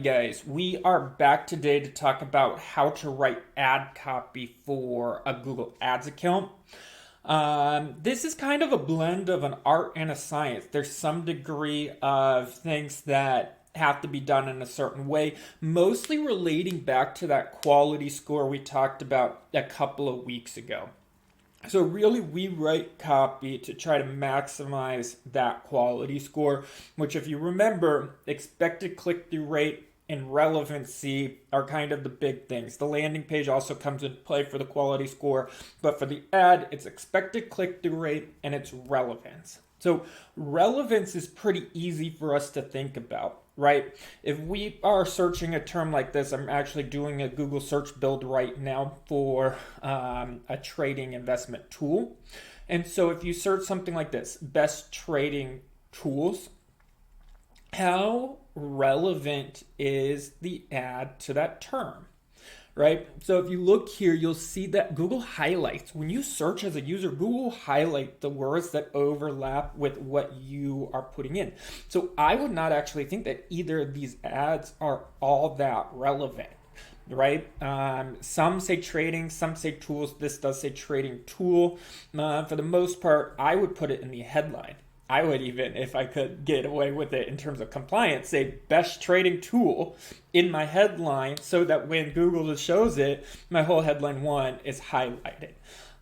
guys, we are back today to talk about how to write ad copy for a Google Ads account. This is kind of a blend of an art and a science. There's some degree of things that have to be done in a certain way, mostly relating back to that quality score we talked about a couple of weeks ago. So really, we write copy to try to maximize that quality score, which if you remember, expected click-through rate and relevancy are kind of the big things. The landing page also comes into play for the quality score, but for the ad, it's expected click-through rate and it's relevance. So relevance is pretty easy for us to think about, right? If we are searching a term like this, I'm actually doing a Google search build right now for a trading investment tool. And so if you search something like this, best trading tools, how relevant is the ad to that term? Right? So if you look here, you'll see that Google highlights. When you search as a user, Google highlight the words that overlap with what you are putting in. So I would not actually think that either of these ads are all that relevant, right? Some say trading, some say tools. This does say trading tool. For the most part, I would put it in the headline. I would even, if I could get away with it in terms of compliance, say best trading tool in my headline so that when Google just shows it, my whole headline one is highlighted.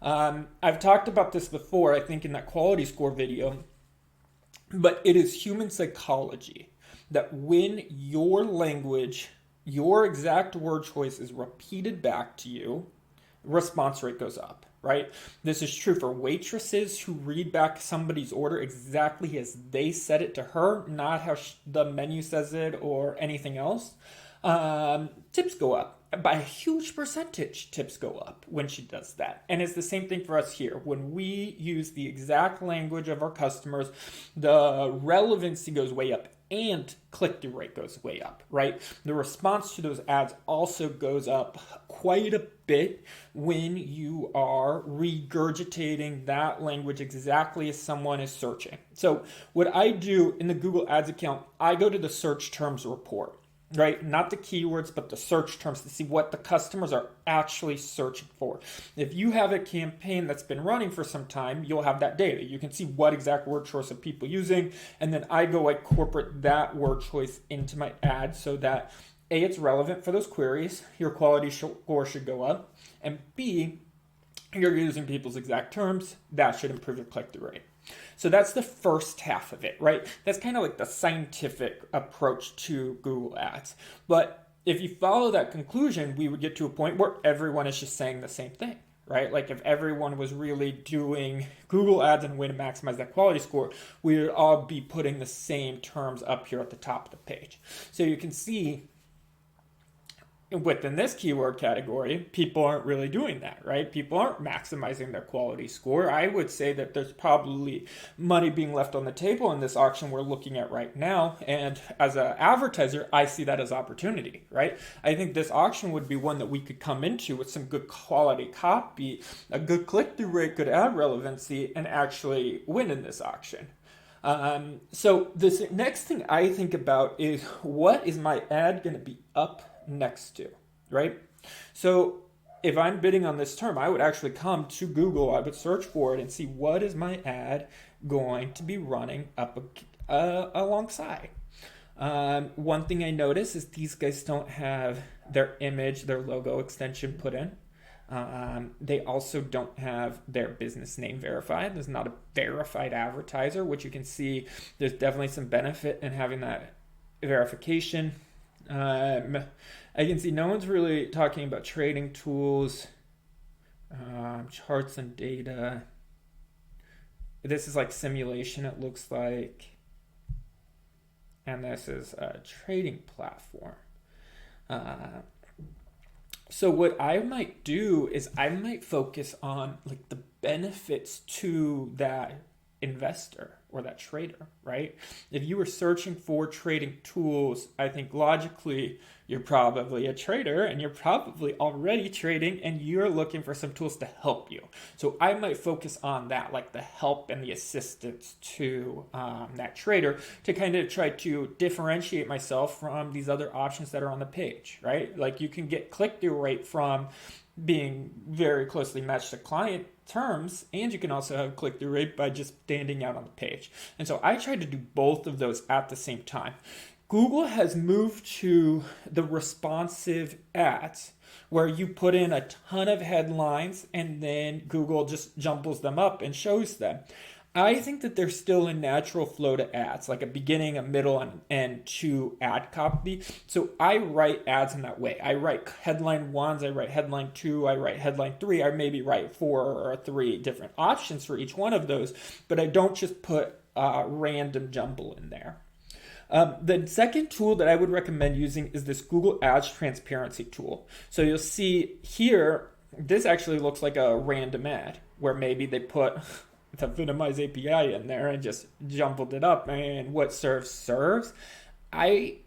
I've talked about this before, I think in that quality score video, but it is human psychology that when your language, your exact word choice is repeated back to you, response rate goes up. Right? This is true for waitresses who read back somebody's order exactly as they said it to her, not how the menu says it or anything else. Tips go up. By a huge percentage, tips go up when she does that. And it's the same thing for us here. When we use the exact language of our customers, the relevancy goes way up and click-through rate goes way up, right? The response to those ads also goes up quite a bit when you are regurgitating that language exactly as someone is searching. So what I do in the Google Ads account, I go to the search terms report, right? Not the keywords, but the search terms to see what the customers are actually searching for. If you have a campaign that's been running for some time, you'll have that data. You can see what exact word choice are people using, and then I incorporate that word choice into my ad so that A, it's relevant for those queries, your quality score should go up, and B, you're using people's exact terms, that should improve your click-through rate. So that's the first half of it, right? That's kind of like the scientific approach to Google Ads. But if you follow that conclusion, we would get to a point where everyone is just saying the same thing, right? Like if everyone was really doing Google Ads and a way to maximize that quality score, we would all be putting the same terms up here at the top of the page. So you can see within this keyword category, people aren't really doing that, right? People aren't maximizing their quality score. I would say that there's probably money being left on the table in this auction we're looking at right now. And as an advertiser, I see that as opportunity, right? I think this auction would be one that we could come into with some good quality copy, a good click-through rate, good ad relevancy, and actually win in this auction. So this next thing I think about is what is my ad going to be up next to, right? So if I'm bidding on this term, I would actually come to Google, I would search for it and see what is my ad going to be running up alongside. One thing I notice is these guys don't have their image, their logo extension put in. They also don't have their business name verified. There's not a verified advertiser, which you can see there's definitely some benefit in having that verification. I can see no one's really talking about trading tools, charts and data. This is like simulation, it looks like. And this is a trading platform. So what I might do is I might focus on like the benefits to that investor or that trader, right? If you were searching for trading tools, I think logically You're probably a trader and you're probably already trading and you're looking for some tools to help you. So I might focus on that, like the help and the assistance to that trader to kind of try to differentiate myself from these other options that are on the page, right? Like you can get click-through rate from being very closely matched to client terms, and you can also have click-through rate by just standing out on the page. And so I try to do both of those at the same time. Google has moved to the responsive ads where you put in a ton of headlines and then Google just jumbles them up and shows them. I think that there's still a natural flow to ads, like a beginning, a middle, and to ad copy. So I write ads in that way. I write headline ones, I write headline two, I write headline three. I maybe write 4 or 3 different options for each one of those, but I don't just put random jumble in there. The second tool that I would recommend using is this Google Ads Transparency tool. So you'll see here, this actually looks like a random ad where maybe they put the Finimize API in there and just jumbled it up, and what serves. I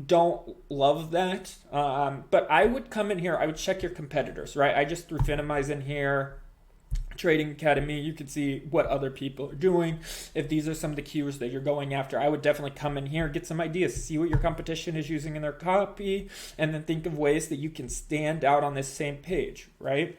don't love that, but I would come in here, I would check your competitors, right? I just threw Finimize in here, Trading Academy, you can see what other people are doing. If these are some of the keywords that you're going after, I would definitely come in here, get some ideas, see what your competition is using in their copy, and then think of ways that you can stand out on this same page, right?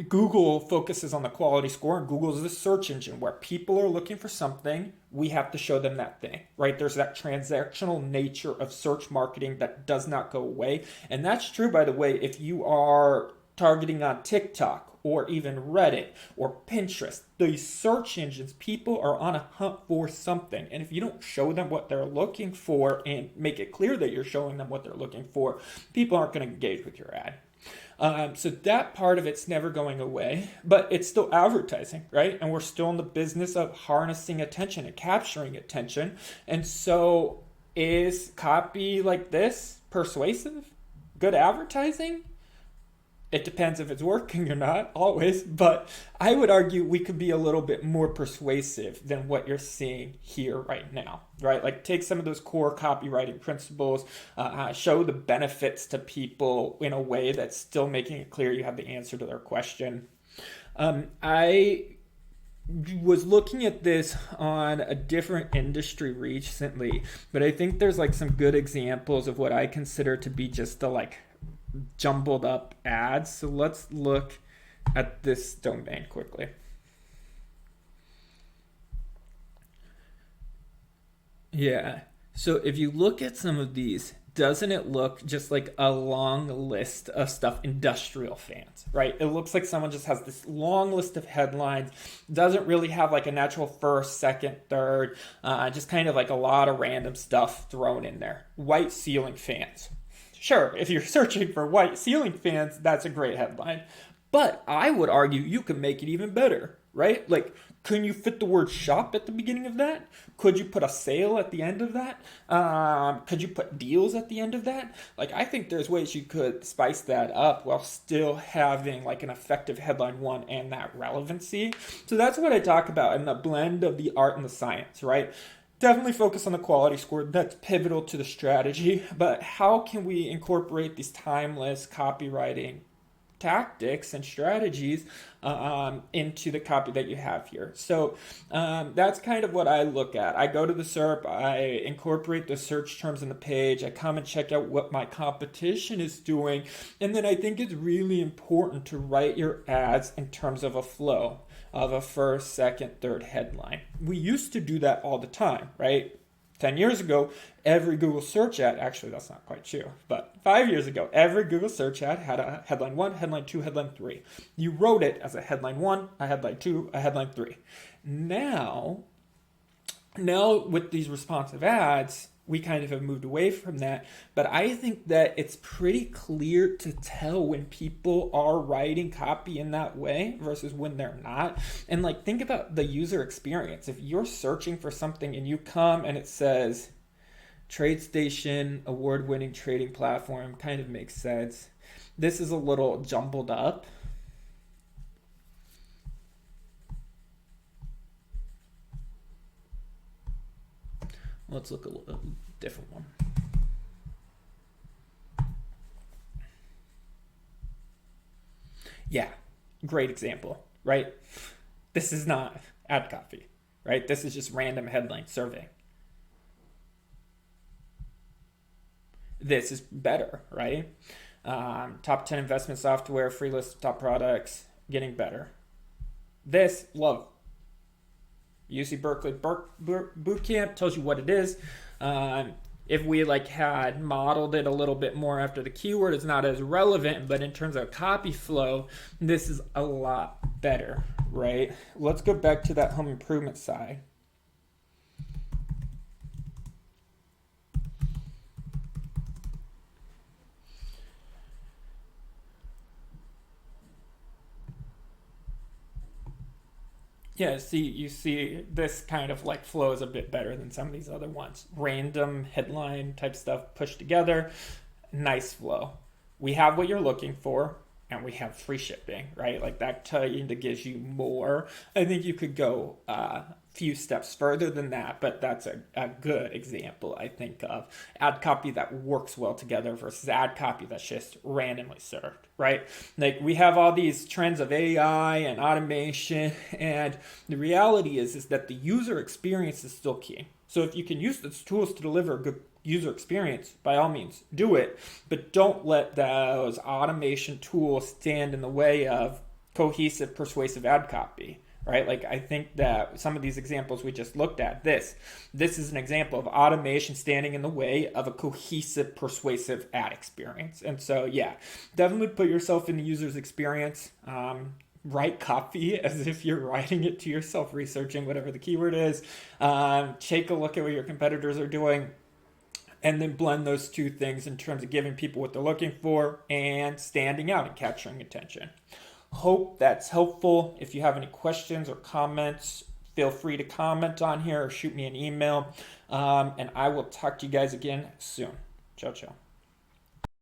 Google focuses on the quality score, and Google is the search engine where people are looking for something. We have to show them that thing, right? There's that transactional nature of search marketing that does not go away. And that's true, by the way, if you are targeting on TikTok or even Reddit or Pinterest. These search engines, people are on a hunt for something. And if you don't show them what they're looking for and make it clear that you're showing them what they're looking for, people aren't going to engage with your ad. So that part of it's never going away, but it's still advertising, right? And we're still in the business of harnessing attention and capturing attention. And so is copy like this persuasive? Good advertising? It depends if it's working or not, always, but I would argue we could be a little bit more persuasive than what you're seeing here right now, right? Like take some of those core copywriting principles, show the benefits to people in a way that's still making it clear you have the answer to their question. I was looking at this on a different industry recently, but I think there's like some good examples of what I consider to be just the like jumbled up ads. So let's look at this domain quickly. Yeah. So if you look at some of these, doesn't it look just like a long list of stuff industrial fans, right? It looks like someone just has this long list of headlines, doesn't really have like a natural first, second, third, just kind of like a lot of random stuff thrown in there. White ceiling fans. Sure, if you're searching for white ceiling fans, that's a great headline. But I would argue you can make it even better, right? Like, couldn't you fit the word shop at the beginning of that? Could you put a sale at the end of that? Could you put deals at the end of that? Like, I think there's ways you could spice that up while still having like an effective headline one and that relevancy. So that's what I talk about in the blend of the art and the science, right? Definitely focus on the quality score. That's pivotal to the strategy. But how can we incorporate these timeless copywriting tactics and strategies into the copy that you have here? So that's kind of what I look at. I go to the SERP, I incorporate the search terms in the page, I come and check out what my competition is doing, and then I think it's really important to write your ads in terms of a flow of a first, second, third headline. We used to do that all the time, right? 10 years ago, every Google search ad, actually that's not quite true, but 5 years ago, every Google search ad had a headline 1, headline 2, headline 3. You wrote it as a headline 1, a headline 2, a headline 3. Now with these responsive ads, we kind of have moved away from that, but I think that it's pretty clear to tell when people are writing copy in that way versus when they're not. And like, think about the user experience. If you're searching for something and you come and it says TradeStation, award-winning trading platform, kind of makes sense. This is a little jumbled up. Let's look at a different one. Yeah, great example, right? This is not ad copy, right? This is just random headline survey. This is better, right? Top 10 investment software, free list of top products, getting better. This, love. UC Berkeley Bootcamp tells you what it is. If we had modeled it a little bit more after the keyword, it's not as relevant, but in terms of copy flow, this is a lot better, right? Let's go back to that home improvement side. Yeah, you see this kind of flows a bit better than some of these other ones. Random headline type stuff pushed together, nice flow. We have what you're looking for, and we have free shipping, right? That kind of gives you more. I think you could go a few steps further than that, but that's a good example, I think, of ad copy that works well together versus ad copy that's just randomly served, right? We have all these trends of AI and automation, and the reality is that the user experience is still key. So if you can use those tools to deliver a good user experience, by all means, do it. But don't let those automation tools stand in the way of cohesive, persuasive ad copy, right? I think that some of these examples we just looked at, this is an example of automation standing in the way of a cohesive, persuasive ad experience. And so, yeah, definitely put yourself in the user's experience. Write copy as if you're writing it to yourself, researching whatever the keyword is. Take a look at what your competitors are doing, and then blend those two things in terms of giving people what they're looking for and standing out and capturing attention. Hope that's helpful. If you have any questions or comments, feel free to comment on here or shoot me an email. And I will talk to you guys again soon. Ciao, ciao.